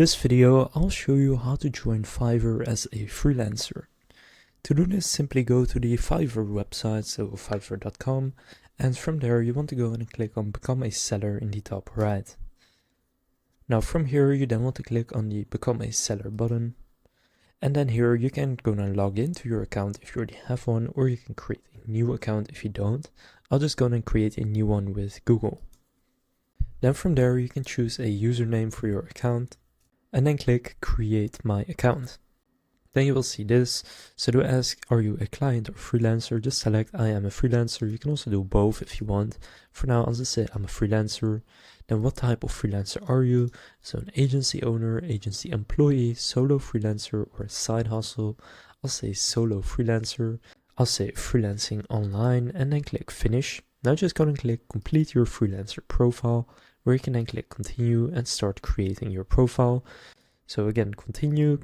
this video, I'll show you how to join Fiverr as a freelancer. To do this, simply go to the Fiverr website, so fiverr.com, and from there you want to go and click on Become a Seller in the top right. Now from here you then want to click on the Become a Seller button, and then here you can go and log into your account if you already have one, or you can create a new account if you don't. I'll just go and create a new one with Google. Then from there you can choose a username for your account, and then click Create My Account. Then you will see this. So to ask, are you a client or freelancer, just select I am a freelancer. You can also do both if you want. For now, I'll just say I'm a freelancer. Then what type of freelancer are you? So an agency owner, agency employee, solo freelancer, or a side hustle. I'll say solo freelancer. I'll say freelancing online, and then click Finish. Now just go and click Complete Your Freelancer Profile, where you can then click Continue and start creating your profile. So again, continue.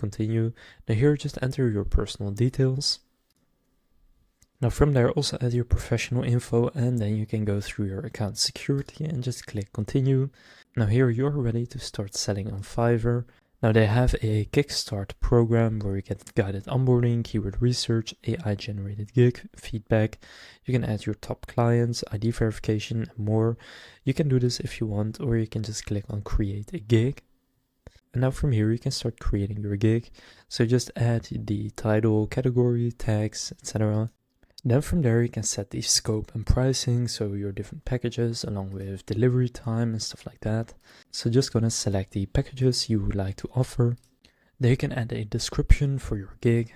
Now here just enter your personal details. Now from there also add your professional info, and then you can go through your account security and just click Continue. Now here you're ready to start selling on Fiverr. Now they have a Kickstart program where you get guided onboarding, keyword research, AI generated gig, feedback. You can add your top clients, ID verification, and more. You can do this if you want, or you can just click on create a gig. And now from here you can start creating your gig. So just add the title, category, tags, etc. Then from there you can set the scope and pricing, so your different packages along with delivery time and stuff like that. So just gonna select the packages you would like to offer. Then you can add a description for your gig,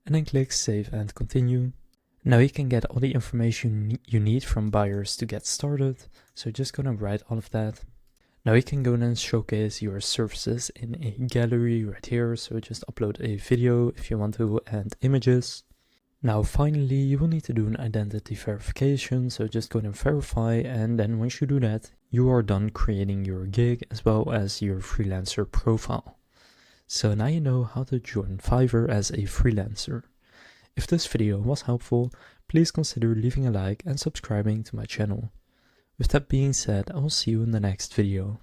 and then click Save and Continue. Now you can get all the information you need from buyers to get started. So just gonna write all of that. Now you can go and showcase your services in a gallery right here. So just upload a video if you want to, and images. Now finally you will need to do an identity verification, so just go and verify, and then once you do that, you are done creating your gig as well as your freelancer profile. So now you know how to join Fiverr as a freelancer. If this video was helpful, please consider leaving a like and subscribing to my channel. With that being said, I will see you in the next video.